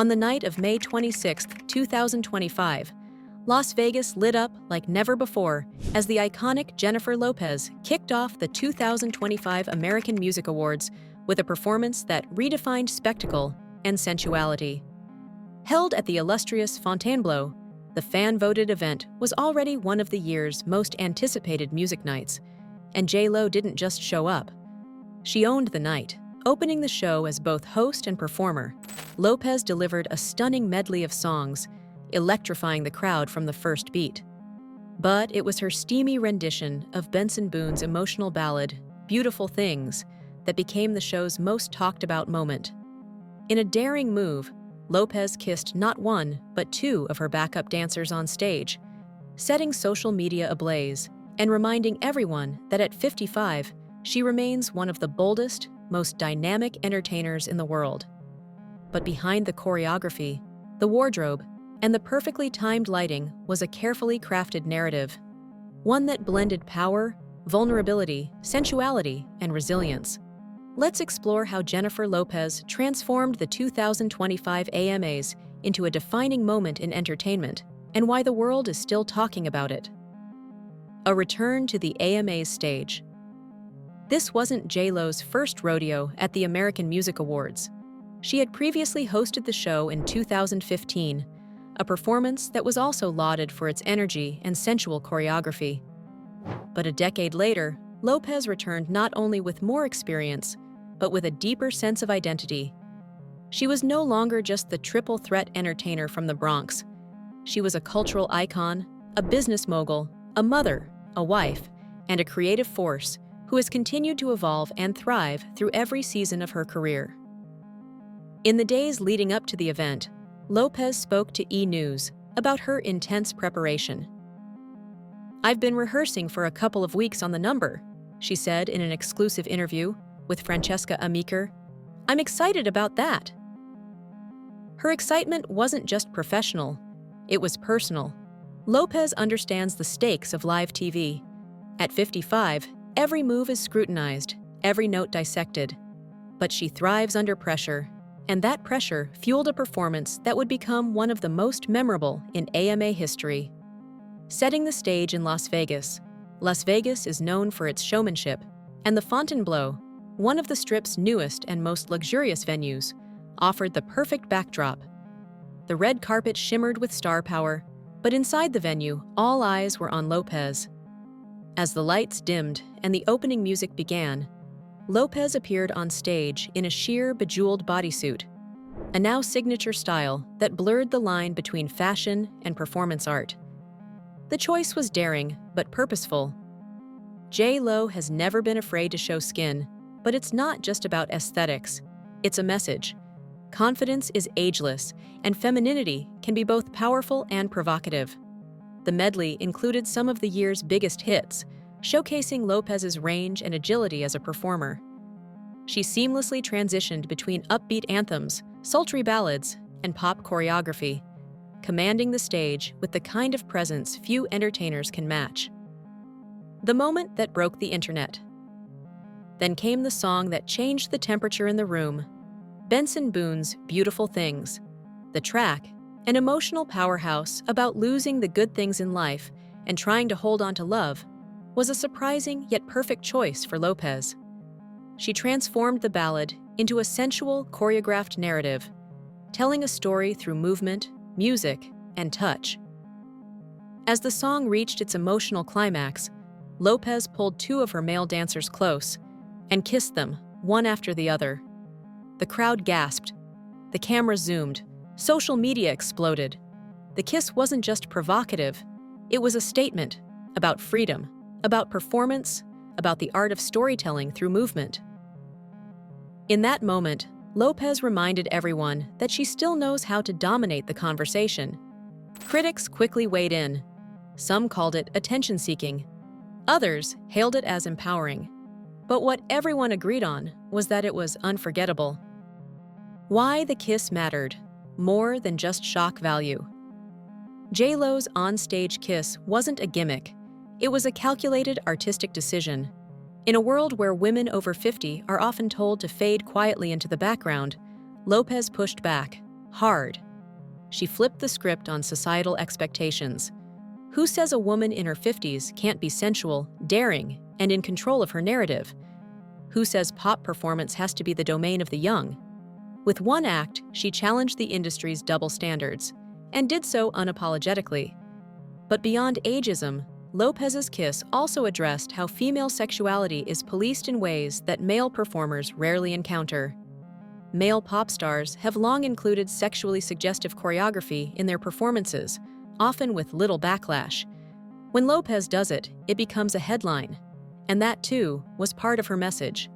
On the night of May 26, 2025, Las Vegas lit up like never before as the iconic Jennifer Lopez kicked off the 2025 American Music Awards with a performance that redefined spectacle and sensuality. Held at the illustrious Fontainebleau, the fan-voted event was already one of the year's most anticipated music nights, and J.Lo didn't just show up. She owned the night, opening the show as both host and performer. Lopez delivered a stunning medley of songs, electrifying the crowd from the first beat. But it was her steamy rendition of Benson Boone's emotional ballad, Beautiful Things, that became the show's most talked-about moment. In a daring move, Lopez kissed not one, but two of her backup dancers on stage, setting social media ablaze and reminding everyone that at 55, she remains one of the boldest, most dynamic entertainers in the world. But behind the choreography, the wardrobe, and the perfectly timed lighting was a carefully crafted narrative, one that blended power, vulnerability, sensuality, and resilience. Let's explore how Jennifer Lopez transformed the 2025 AMAs into a defining moment in entertainment, and why the world is still talking about it. A return to the AMAs stage. This wasn't J.Lo's first rodeo at the American Music Awards. She had previously hosted the show in 2015, a performance that was also lauded for its energy and sensual choreography. But a decade later, Lopez returned not only with more experience, but with a deeper sense of identity. She was no longer just the triple threat entertainer from the Bronx. She was a cultural icon, a business mogul, a mother, a wife, and a creative force who has continued to evolve and thrive through every season of her career. In the days leading up to the event, Lopez spoke to E! News about her intense preparation. "I've been rehearsing for a couple of weeks on the number," she said in an exclusive interview with Francesca Amiker. "I'm excited about that." Her excitement wasn't just professional, it was personal. Lopez understands the stakes of live TV. At 55, every move is scrutinized, every note dissected. But she thrives under pressure, and that pressure fueled a performance that would become one of the most memorable in AMA history. Setting the stage in Las Vegas is known for its showmanship, and the Fontainebleau, one of the Strip's newest and most luxurious venues, offered the perfect backdrop. The red carpet shimmered with star power, but inside the venue, all eyes were on Lopez. As the lights dimmed and the opening music began, Lopez appeared on stage in a sheer, bejeweled bodysuit, a now signature style that blurred the line between fashion and performance art. The choice was daring, but purposeful. J.Lo has never been afraid to show skin, but it's not just about aesthetics, it's a message. Confidence is ageless, and femininity can be both powerful and provocative. The medley included some of the year's biggest hits, showcasing Lopez's range and agility as a performer. She seamlessly transitioned between upbeat anthems, sultry ballads, and pop choreography, commanding the stage with the kind of presence few entertainers can match. The moment that broke the internet. Then came the song that changed the temperature in the room, Benson Boone's Beautiful Things. The track, an emotional powerhouse about losing the good things in life and trying to hold on to love, was a surprising yet perfect choice for Lopez. She transformed the ballad into a sensual, choreographed narrative, telling a story through movement, music, and touch. As the song reached its emotional climax, Lopez pulled two of her male dancers close and kissed them, one after the other. The crowd gasped. The camera zoomed. Social media exploded. The kiss wasn't just provocative, it was a statement about freedom, about performance, about the art of storytelling through movement. In that moment, Lopez reminded everyone that she still knows how to dominate the conversation. Critics quickly weighed in. Some called it attention-seeking. Others hailed it as empowering. But what everyone agreed on was that it was unforgettable. Why the kiss mattered, more than just shock value. J.Lo's on-stage kiss wasn't a gimmick. It was a calculated artistic decision. In a world where women over 50 are often told to fade quietly into the background, Lopez pushed back. hard. She flipped the script on societal expectations. Who says a woman in her 50s can't be sensual, daring, and in control of her narrative? Who says pop performance has to be the domain of the young? With one act, she challenged the industry's double standards, and did so unapologetically. But beyond ageism, Lopez's Kiss also addressed how female sexuality is policed in ways that male performers rarely encounter. Male pop stars have long included sexually suggestive choreography in their performances, often with little backlash. When Lopez does it, it becomes a headline. And that, too, was part of her message.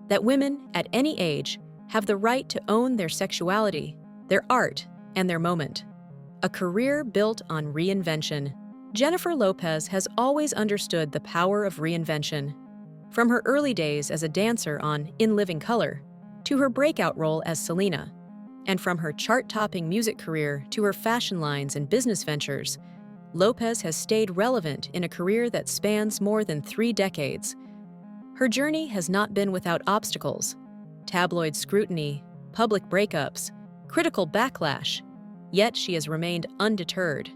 That women, at any age, have the right to own their sexuality, their art, and their moment. A career built on reinvention. Jennifer Lopez has always understood the power of reinvention. From her early days as a dancer on In Living Color, to her breakout role as Selena, and from her chart-topping music career to her fashion lines and business ventures, Lopez has stayed relevant in a career that spans more than 3 decades. Her journey has not been without obstacles: tabloid scrutiny, public breakups, critical backlash, yet she has remained undeterred.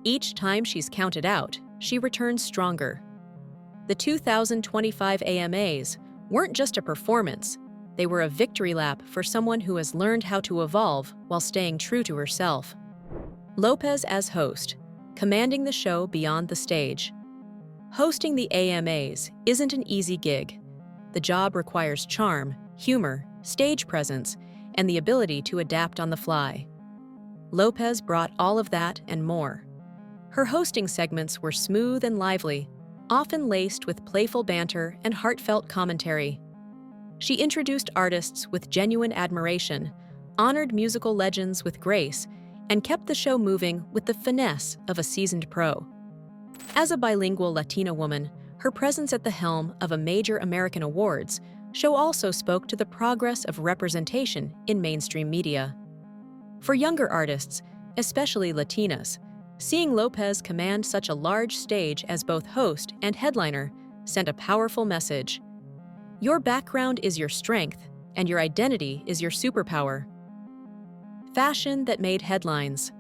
Each time she's counted out, she returns stronger. The 2025 AMAs weren't just a performance, they were a victory lap for someone who has learned how to evolve while staying true to herself. Lopez as host, commanding the show beyond the stage. Hosting the AMAs isn't an easy gig. The job requires charm, humor, stage presence, and the ability to adapt on the fly. Lopez brought all of that and more. Her hosting segments were smooth and lively, often laced with playful banter and heartfelt commentary. She introduced artists with genuine admiration, honored musical legends with grace, and kept the show moving with the finesse of a seasoned pro. As a bilingual Latina woman, her presence at the helm of a major American awards show also spoke to the progress of representation in mainstream media. For younger artists, especially Latinas, seeing Lopez command such a large stage as both host and headliner sent a powerful message. Your background is your strength, and your identity is your superpower. Fashion that made headlines.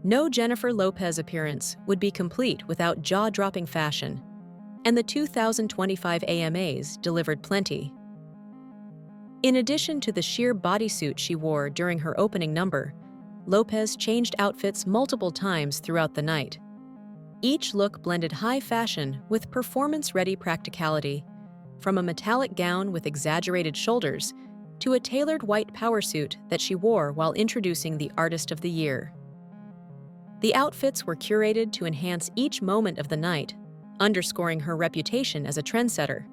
No Jennifer Lopez appearance would be complete without jaw-dropping fashion, and the 2025 AMAs delivered plenty. In addition to the sheer bodysuit she wore during her opening number, Lopez changed outfits multiple times throughout the night. Each look blended high fashion with performance-ready practicality, from a metallic gown with exaggerated shoulders to a tailored white power suit that she wore while introducing the Artist of the Year. The outfits were curated to enhance each moment of the night, underscoring her reputation as a trendsetter.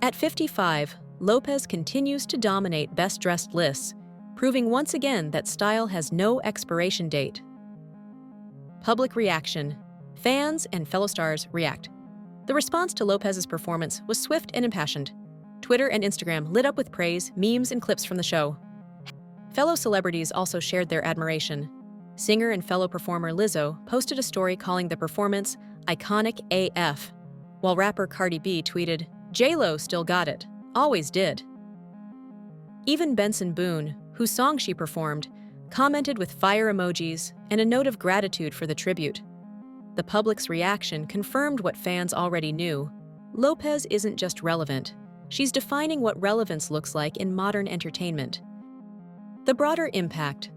At 55, Lopez continues to dominate best-dressed lists, proving once again that style has no expiration date. Public reaction. Fans and fellow stars react. The response to Lopez's performance was swift and impassioned. Twitter and Instagram lit up with praise, memes, and clips from the show. Fellow celebrities also shared their admiration. Singer and fellow performer Lizzo posted a story calling the performance iconic AF, while rapper Cardi B tweeted, "J-Lo still got it, always did." Even Benson Boone, whose song she performed, commented with fire emojis and a note of gratitude for the tribute. The public's reaction confirmed what fans already knew. Lopez isn't just relevant, she's defining what relevance looks like in modern entertainment. The broader impact.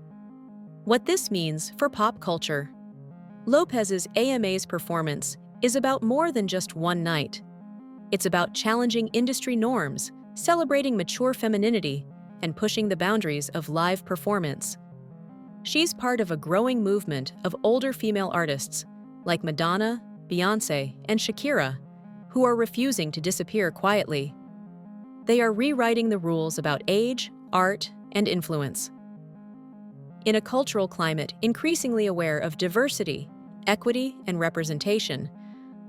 What this means for pop culture. Lopez's AMA's performance is about more than just one night. It's about challenging industry norms, celebrating mature femininity, and pushing the boundaries of live performance. She's part of a growing movement of older female artists, like Madonna, Beyoncé, and Shakira, who are refusing to disappear quietly. They are rewriting the rules about age, art, and influence. In a cultural climate increasingly aware of diversity, equity, and representation,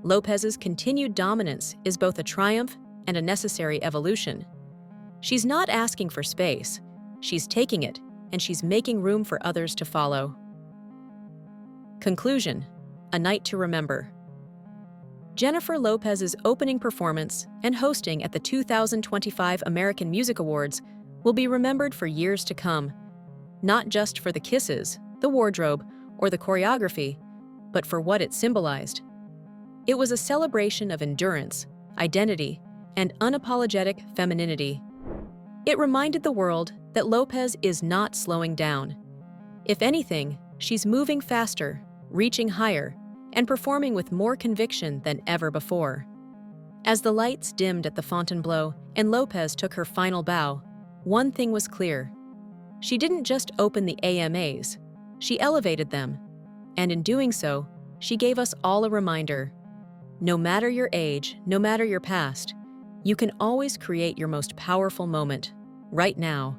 Lopez's continued dominance is both a triumph and a necessary evolution. She's not asking for space, she's taking it, and she's making room for others to follow. Conclusion. A night to remember. Jennifer Lopez's opening performance and hosting at the 2025 American Music Awards will be remembered for years to come. not just for the kisses, the wardrobe, or the choreography, but for what it symbolized. It was a celebration of endurance, identity, and unapologetic femininity. It reminded the world that Lopez is not slowing down. If anything, she's moving faster, reaching higher, and performing with more conviction than ever before. As the lights dimmed at the Fontainebleau and Lopez took her final bow, one thing was clear. She didn't just open the AMAs, she elevated them. And in doing so, she gave us all a reminder. No matter your age, no matter your past, you can always create your most powerful moment, right now.